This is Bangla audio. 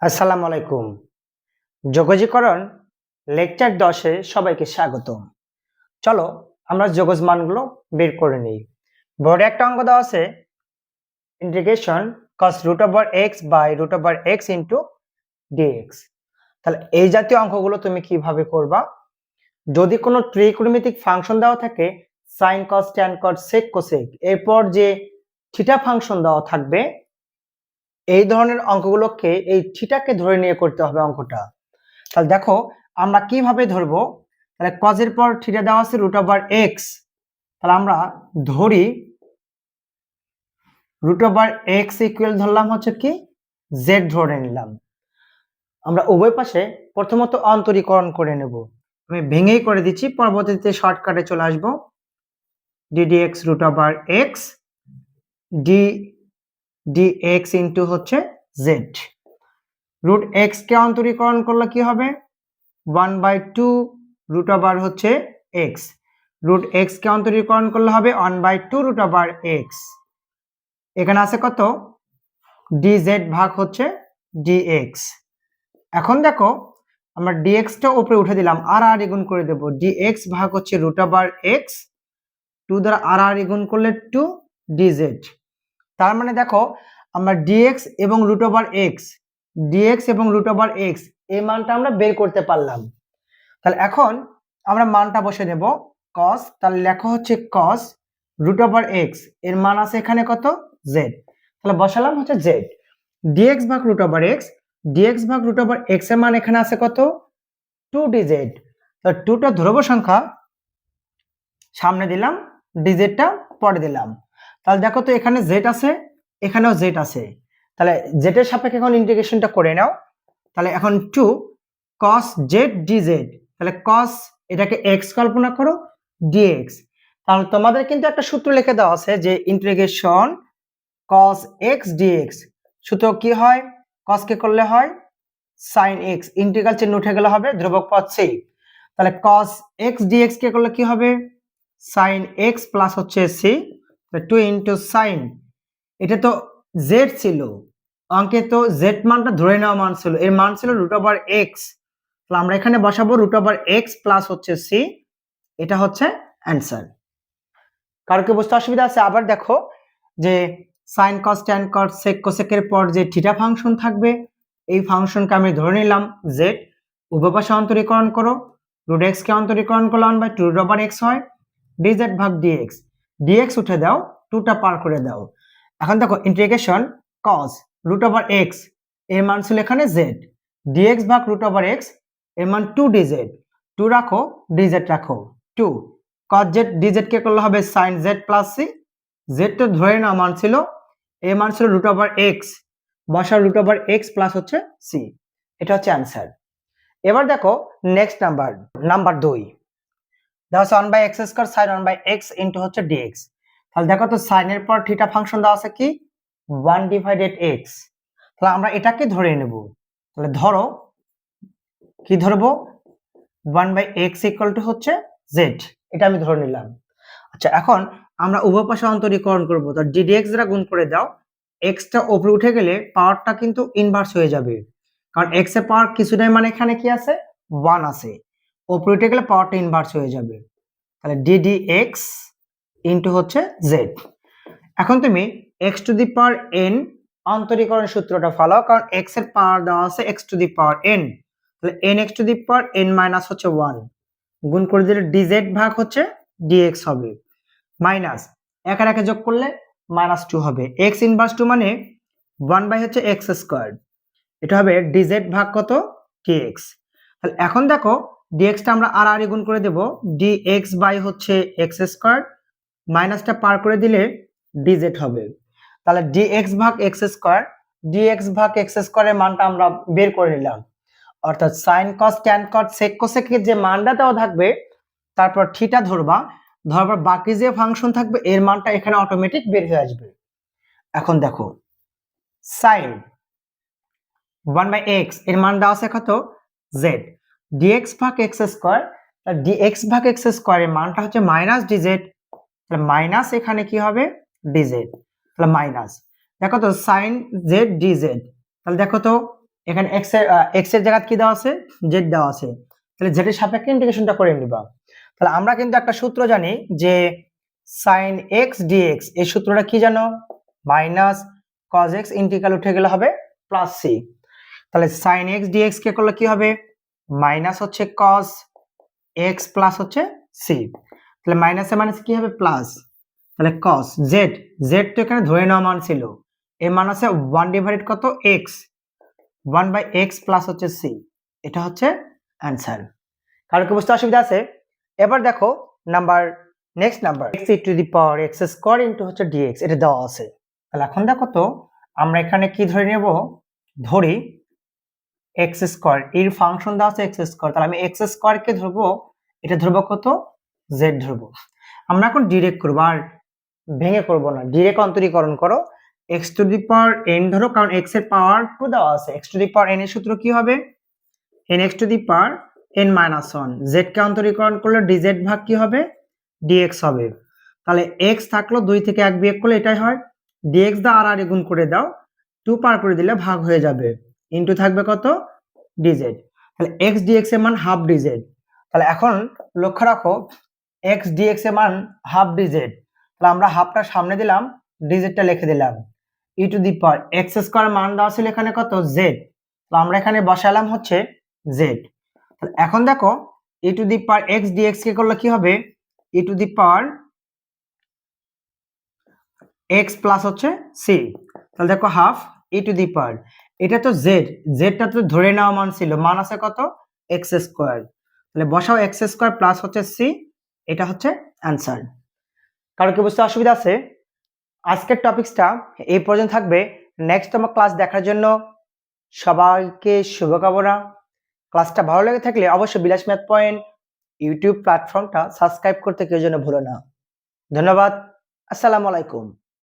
আসসালামু আলাইকুম। যোগজীকরণ লেকচার 10 সবাইকে স্বাগতম। চলো আমরা যোগজ মানগুলো বের করে নিই। বোর্ডে একটা অঙ্ক দেওয়া আছে integration cos √x by √x into dx। তাহলে এই জাতীয় অঙ্কগুলো তুমি কিভাবে করবা? যদি কোনো ত্রিকোণমিতিক ফাংশন দেওয়া থাকে sin cos tan cos sec cosec এরপর যে থিটা ফাংশন দেওয়া থাকবে এই ধরনের অঙ্কগুলোকে এই থিটাকে ধরে নিয়ে করতে হবে অঙ্কটা। তাহলে দেখো আমরা কিভাবে ধরবো, তাহলে cos এর পর থিটা দেওয়া আছে √x, তাহলে আমরা ধরি √x ইকুয়াল ধরলাম হচ্ছে কি z ধরে নিলাম। আমরা উভয় পাশে প্রথমত অন্তরীকরণ করে নেব। আমি ভেঙেই করে দিচ্ছি, পরবর্তীতে শর্টকাটে চলে আসবো। ddx √x dx ইন্টু হচ্ছে z। √x কে অন্তরীকরণ করলে কি হবে 1/2 √ হচ্ছে x। √x কে অন্তরীকরণ করলে হবে 1/2 √x। এখানে আছে কত dz ভাগ হচ্ছে dx। এখন দেখো আমরা dx টা উপরে উঠে দিলাম, আর গুণ করে দেব dx ভাগ হচ্ছে √x, 2 দ্বারা আর গুণ করলে 2 dz। তার মানে দেখো আমরা dx এবং √x এই মানটা আমরা বের করতে পারলাম। তাহলে এখন আমরা মানটা বসে দেব cos, তাহলে লেখা হচ্ছে cos √x এর মান আছে এখানে কত z, তাহলে বসালাম হচ্ছে z। dx ভাগ √x এর মান এখানে আছে কত 2 dz। তাহলে 2 টা ধ্রুব সংখ্যা, সামনে দিলাম dz টা পরে দিলাম। তাহলে দেখো তো এখানে z আছে এখানেও z আছে, তাহলে z এর সাপেক্ষে এখন ইন্টিগ্রেশনটা করে নাও। তাহলে এখন 2 cos z dz, তাহলে cos এটাকে x কল্পনা করো dx। তাহলে তোমাদের কিন্তু একটা সূত্র লিখে দেওয়া আছে যে ইন্টিগ্রেশন cos x dx, সূত্র কি হয় cos কে করলে হয় sin x, ইন্টিগ্রাল চিহ্ন উঠে গেলে হবে ধ্রুবক পদ c। তাহলে cos x dx কে করলে কি হবে sin x প্লাস হচ্ছে c, 2 ইনটু sin, এটা তো z ছিল অঙ্কে, তো z মানটা ধরে নেওয়া মান ছিল, এর মান ছিল √x। তাহলে আমরা এখানে বসাবো √x প্লাস হচ্ছে c, এটা হচ্ছে অ্যান্সার। কারো কি বুঝতে অসুবিধা আছে? আবার দেখো যে sin cos tan cos sec cosec এর পর যে থিটা ফাংশন থাকবে এই ফাংশনকে আমি ধরে নিলাম z, উভয় পাশে অন্তরীকরণ করো, √x কে অন্তরীকরণ করলে 1/2 √x হয়, dz ভাগ dx, dx উঠে দাও 2 টা পার করে দাও। এখন দেখো ইন্টিগ্রেশন cos √x এর মান ছিল এখানে z, dx ভাগ √x এর মান 2 dz, 2 রাখো dz রাখো 2, cos z dz কে করলে হবে sin z plus c, z তো ধরে না মান ছিল, এর মান ছিল √x, বসা √x প্লাস হচ্ছে c, এটা হচ্ছে অ্যান্সার। এবার দেখো নেক্সট নাম্বার 2 দেওয়া আছে 1/x² sin 1/x ইনটু হচ্ছে dx। তাহলে দেখো তো sin এর পর থিটা ফাংশন দেওয়া আছে কি 1/x, তাহলে আমরা এটাকে ধরে নেব। তাহলে ধরো কি ধরবো 1/x ইকুয়াল টু হচ্ছে z, এটা আমি ধরে নিলাম। আচ্ছা এখন আমরা উভয় পাশে অন্তরীকরণ করব, তো ddx দ্বারা গুণ করে দাও, x টা উপরে উঠে গেলে পাওয়ারটা কিন্তু ইনভার্স হয়ে যাবে, কারণ x এর পাওয়ার কিছু নাই, মানে এখানে কি আছে 1 আছে, উপরে উঠে গেলে পাওয়ারটা ইনভার্স হয়ে যাবে। তাহলে ddx ইনটু হচ্ছে z। এখন তুমি x to the power n অন্তরীকরণ সূত্রটা ফলাও, কারণ x এর পাওয়ার দেওয়া আছে x to the power n, তাহলে nx to the power n minus হচ্ছে 1 গুণ করে দিলে dz ভাগ হচ্ছে dx হবে, মাইনাস এক আর একে যোগ করলে -2 হবে, x ইনভার্স 2 মানে 1 হচ্ছে x², এটা হবে dz ভাগ কত dx। তাহলে এখন দেখো dx টা আমরা আর গুণ করে দেব, dx হচ্ছে x², মাইনাসটা পার করে দিলে dz হবে। তাহলে dx ভাগ x² এর মানটা আমরা বের করে নিলাম, অর্থাৎ sin cos tan cos sec cosec এর যে মানটা দেওয়া থাকবে তারপর থিটা ধরবা, ধরবার বাকি যে ফাংশন থাকবে এর মানটা এখানে অটোমেটিক বের হয়ে আসবে। এখন দেখো sin 1/x এর মান দেওয়া আছে কত z, dx ভাগ x², dx ভাগ x² এর মানটা হচ্ছে -dz, তাহলে মাইনাস এখানে কি হবে dz, তাহলে মাইনাস, দেখো তো sin z dz, তাহলে দেখো তো এখানে এক্স এর জায়গায় কি দেওয়া আছে, জেড দেওয়া আছে, তাহলে জেড এর সাপেক্ষে ইন্টিগ্রেশনটা করে নিবা। তাহলে আমরা কিন্তু একটা সূত্র জানি যে sin x dx, এই সূত্রটা কি জানো, মাইনাস cos x ইন্টিগ্রাল উঠে গেলে হবে প্লাস c। তাহলে sin x dx কে করলে কি হবে, মাইনাস হচ্ছে cos x প্লাস হচ্ছে c, তাহলে মাইনাসে মাইনাস কি হবে প্লাস, তাহলে cos z, z তো এখানে ধরে নেওয়া মান ছিল, এর মান আছে 1 ডিভাইডেড কত x, 1/x প্লাস হচ্ছে c, এটা হচ্ছে অ্যান্সার। কারণ কি বুঝতে অসুবিধা আছে? এবার দেখো next number x to the power x square into হচ্ছে dx, এটা দেওয়া আছে। তাহলে এখন দেখো তো আমরা এখানে কি ধরে নেব, ধরি x স্কয়ার, এর ফাংশন দেওয়া আছে x স্কয়ার, তাহলে আমি x স্কয়ার কে ধরবো, এটা ধরবো কত, z ধরবো। আমরা এখন ডিরেক্ট করবো, আর ভেঙে করবো না, ডিরেক্ট অন্তরীকরণ করো, x to the power n ধরো, কারণ x এর পাওয়ার 2 দেওয়া আছে, x to the power n এর সূত্র কি হবে, nx to the power n minus 1, z কে অন্তরীকরণ করলে dz ভাগ কি হবে, dx হবে। তাহলে x থাকলো 2 থেকে 1 বিয়োগ করলে এটাই হয়, dx দা আর গুণ করে দাও, 2 পার করে দিলে ভাগ হয়ে যাবে, ইনটু থাকবে কত, dz। তাহলে x dx এর মান হাফ dz। তাহলে এখন লক্ষ্য রাখো x dx এর মান হাফ dz, তাহলে আমরা হাফটা সামনে দিলাম, dz টা লিখে দিলাম, e to the power x square মান দেওয়া ছিল এখানে কত, z, তো আমরা এখানে বসালাম হচ্ছে z। তাহলে এখন দেখো e to the power x dx কে করলে কি হবে, e to the power x plus হচ্ছে c, তাহলে দেখো হাফ e টু দি পাওয়ার, এটা তো z, z টা তো ধরে নেওয়া মান ছিল, মান আছে কত, x স্কয়ার, তাহলে বসাও x স্কয়ার প্লাস হচ্ছে c, এটা হচ্ছে অ্যান্সার। কারো কি বুঝতে অসুবিধা আছে? আজকের টপিকসটা এই পর্যন্ত থাকবে, নেক্সট তোমার ক্লাস দেখার জন্য সবাইকে শুভকামনা। ক্লাসটা ভালো লেগে থাকলে অবশ্যই বিলাস ম্যাথ পয়েন্ট ইউটিউব প্ল্যাটফর্মটা সাবস্ক্রাইব করতে কেউ যেন ভুলো না। ধন্যবাদ, আসসালামু আলাইকুম।